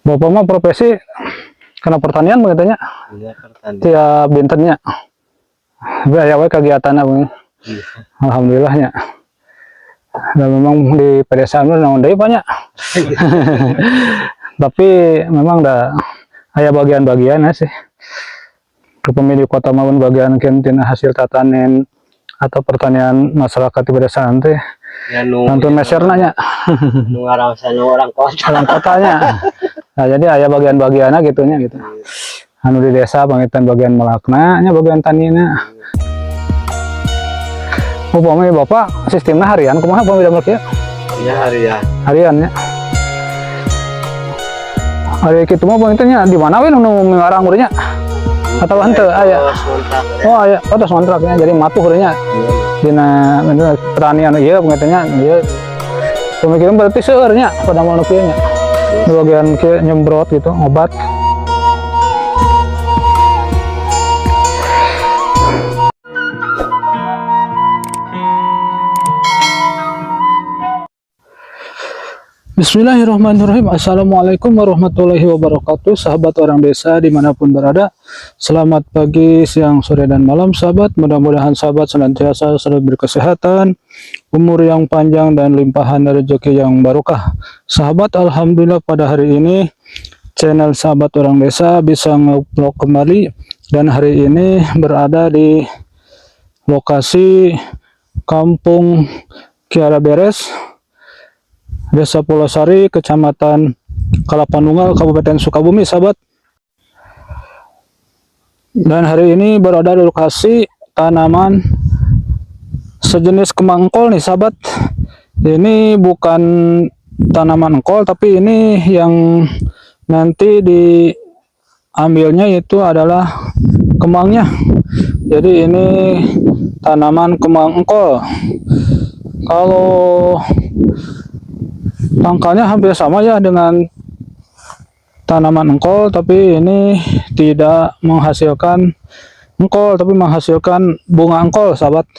Bapak mah profesi kena pertanian begitu nya. Iya, pertanian. Tiap dintennya. Ya we kegiatan apa? Iya. Alhamdulillahnya. Dan memang di pedesaan naon deui banyak. Tapi memang dah aya bagian-bagian sih. Pemilik kota maupun bagian kentina hasil tatanen atau pertanian masyarakat di pedesaan teh. Ya nu Nantun meserna nya. nu ngaraosan orang kota. Orang kotanya. Nah, jadi aya bagian-bagianna gitunya gitu. Anu di desa pangitan bagian melakna nya bagian tanina. Upamanya Bapak sistemnya harian kumaha pamida kieu? Iya, harian. Harian nya. Hari kitu mah pangitannya di mana we nu ngarang urang nya? Atau henteu aya? Oh aya, tos kontraknya jadi matuh urang nya. Dina pertanian ieu pangitannya ieu. Pemikiran berarti seueur nya pada mau kieu nya. Bagian kieu nyembrot gitu obat. Bismillahirrahmanirrahim. Assalamualaikum warahmatullahi wabarakatuh. Sahabat orang desa dimanapun berada, selamat pagi, siang, sore, dan malam sahabat. Mudah-mudahan sahabat senantiasa selalu berkesehatan, umur yang panjang, dan limpahan rezeki yang barokah. Sahabat, alhamdulillah pada hari ini channel sahabat orang desa bisa nge-vlog kembali, dan hari ini berada di lokasi Kampung Kiara Beres, Desa Pulosari, Kecamatan Kalapanunggal, Kabupaten Sukabumi, sahabat. Dan hari ini berada di lokasi tanaman sejenis kembang engkol nih, sahabat. Ini bukan tanaman engkol, tapi ini yang nanti diambilnya itu adalah kembangnya. Jadi ini tanaman kembang engkol. Kalau tangkalnya hampir sama ya dengan tanaman engkol, tapi ini tidak menghasilkan engkol, tapi menghasilkan bunga engkol, sahabat.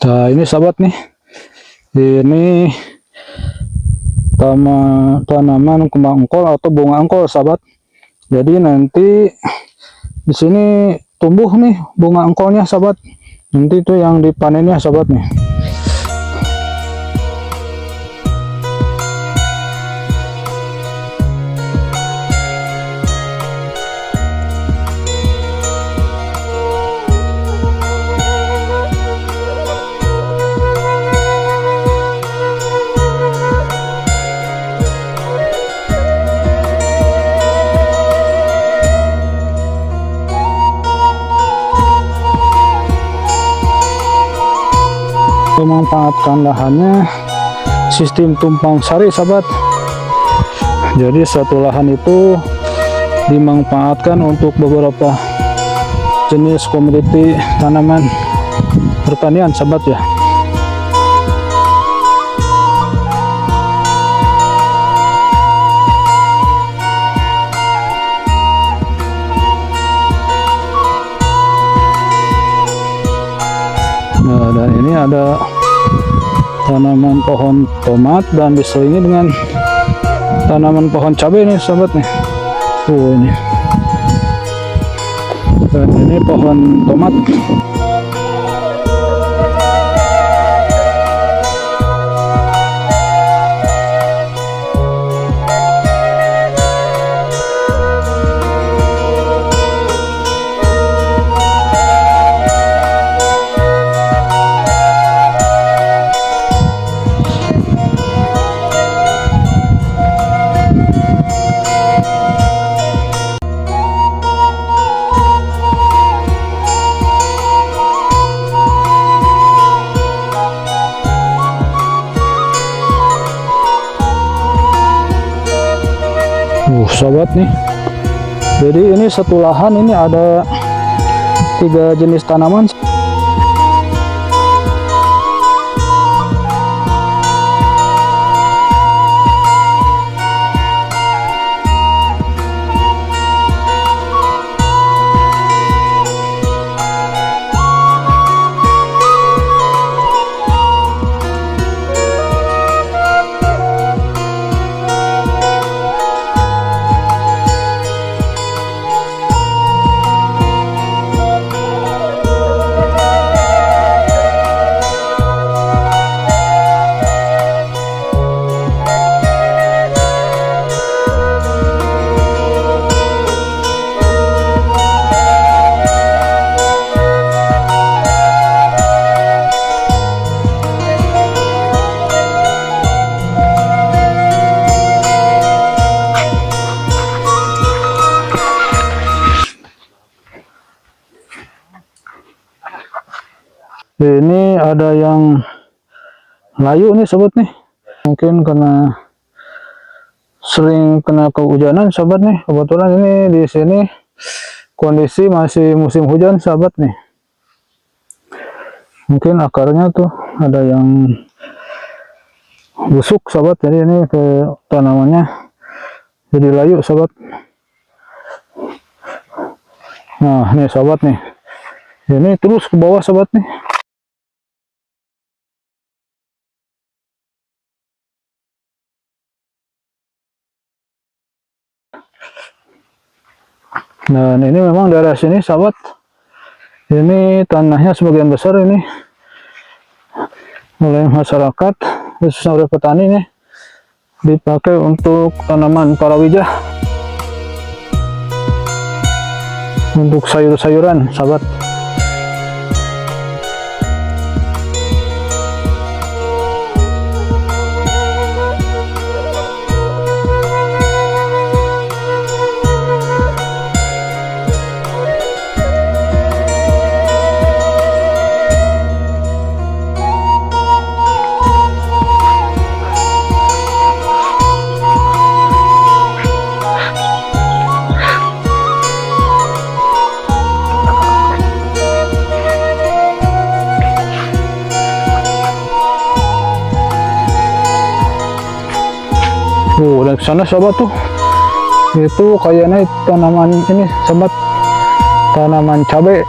Nah ini sahabat nih, ini tanaman kembang engkol atau bunga engkol sahabat. Jadi nanti di sini tumbuh nih bunga engkolnya sahabat. Nanti itu yang dipanennya sahabat nih. Memanfaatkan lahannya sistem tumpang sari sahabat. Jadi satu lahan itu dimanfaatkan untuk beberapa jenis komoditi tanaman pertanian sahabat ya. Nah, dan ini ada tanaman pohon tomat dan diselingi dengan tanaman pohon cabai nih sahabat nih. Ini. Dan ini pohon tomat. Sahabat nih, jadi ini satu lahan ini ada 3 jenis tanaman. Ini ada yang layu nih sahabat nih, mungkin karena sering kena kehujanan sahabat nih. Kebetulan ini di sini kondisi masih musim hujan sahabat nih. Mungkin akarnya tuh ada yang busuk sahabat, jadi ini ke tanamannya jadi layu sahabat. Nah nih sahabat nih, ini terus ke bawah sahabat nih. Dan ini memang daerah sini sahabat, ini tanahnya sebagian besar ini oleh masyarakat, khususnya oleh petani nih, dipakai untuk tanaman palawija, untuk sayur-sayuran sahabat. Dan sana sahabat tuh, itu kayaknya tanaman ini sahabat, tanaman cabai.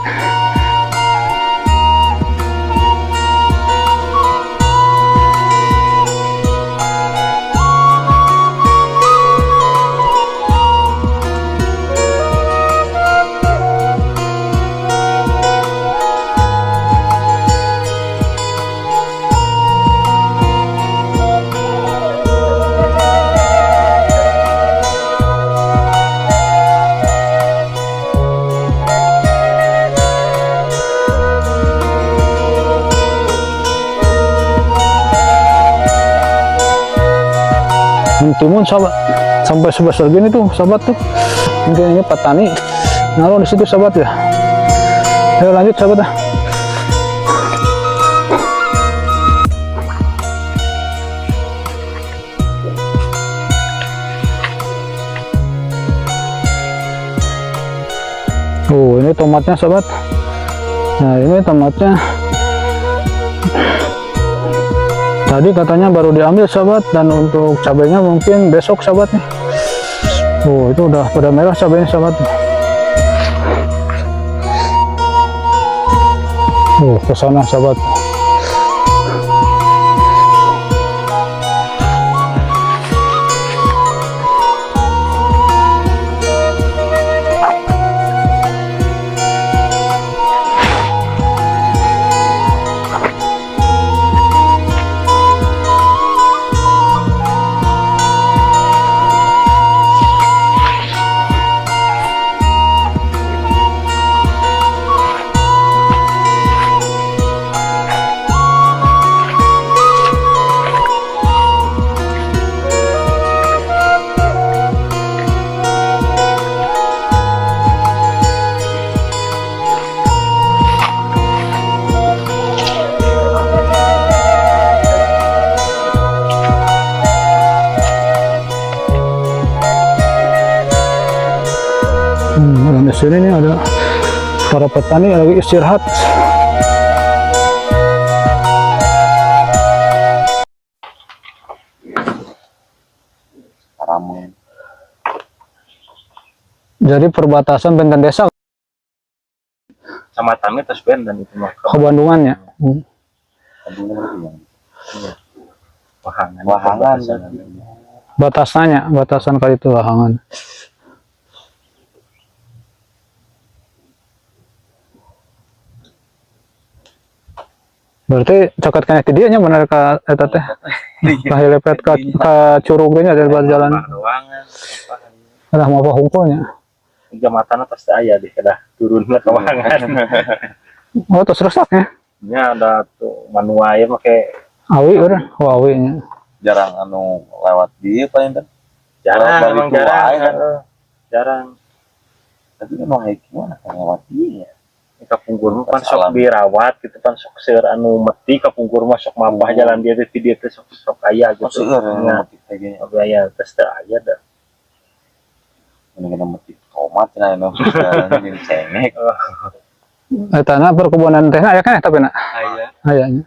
timun sahabat, sampai sebesar gini tuh sahabat tuh. Mungkin ini petani naruh di situ sahabat ya. Ayo lanjut sahabat dah. Oh, ini tomatnya sahabat. Nah, ini tomatnya. Tadi katanya baru diambil sahabat, dan untuk cabenya mungkin besok sahabat nih. Oh, itu udah pada merah cabenya sahabat. Oh, ke sana sahabat. Dan di sini nih ada para petani lagi istirahat. Jadi perbatasan Benten Desa sama Tami terus dan itu mah ke Bandungan ya. Wahangan Batasan kali itu Wahangan. Berarti cokot kena ke dia nya bener ka eta teh. Ka lepet ka curug ge nya dari jalan. Ada mau apa hungkulnya. Jambatan pasti aya di kedah turunnya ke Wahangan. Oh, terus rusak ya. Nya ada tuh manuaya make Awi urang, awi nya. Jarang anu lewat dia paling kan. Jarang, emang jarang. Tapi memang gimana kan lewat dia. Kapungkur mah pan sok dirawat gitu kan sok seur anu meti kapungkur mah sok mambah jalan dia teh sok aya gitu. Seueur meti teh ge. Oke aya tes teh aya dah. Mendingan meti tomat cenah anu jadi cengek. Eta na perkebunan teh aya kan tapi na. Aya. Ayanya.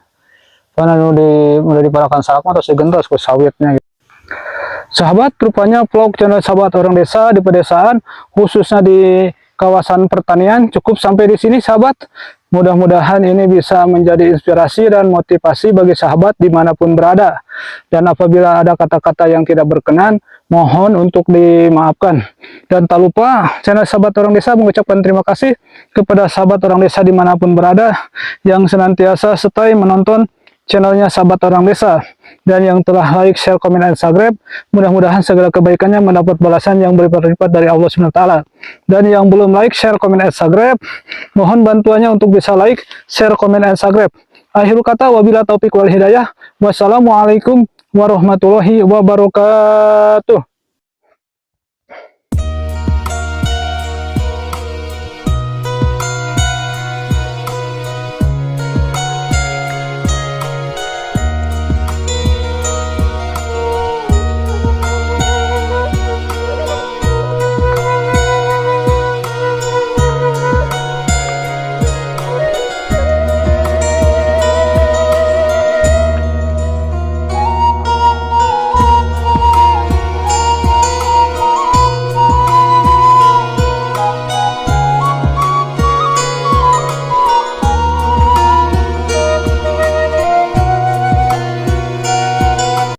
Pan anu mulai diparakan salak mah terus digentos ku sawitnya gitu. Sahabat, rupanya vlog channel Sahabat Orang Desa di pedesaan khususnya di kawasan pertanian cukup sampai di sini sahabat. Mudah-mudahan ini bisa menjadi inspirasi dan motivasi bagi sahabat dimanapun berada. Dan apabila ada kata-kata yang tidak berkenan, mohon untuk dimaafkan. Dan tak lupa channel Sahabat Orang Desa mengucapkan terima kasih kepada sahabat orang desa dimanapun berada yang senantiasa stay menonton channelnya Sahabat Orang Desa, dan yang telah like, share, komen, dan subscribe. Mudah-mudahan segala kebaikannya mendapat balasan yang berlipat-lipat dari Allah SWT. Dan yang belum like, share, komen, dan subscribe, mohon bantuannya untuk bisa like, share, komen, dan subscribe. Akhirul kata, wabila taufiq wal hidayah. Wassalamualaikum warahmatullahi wabarakatuh.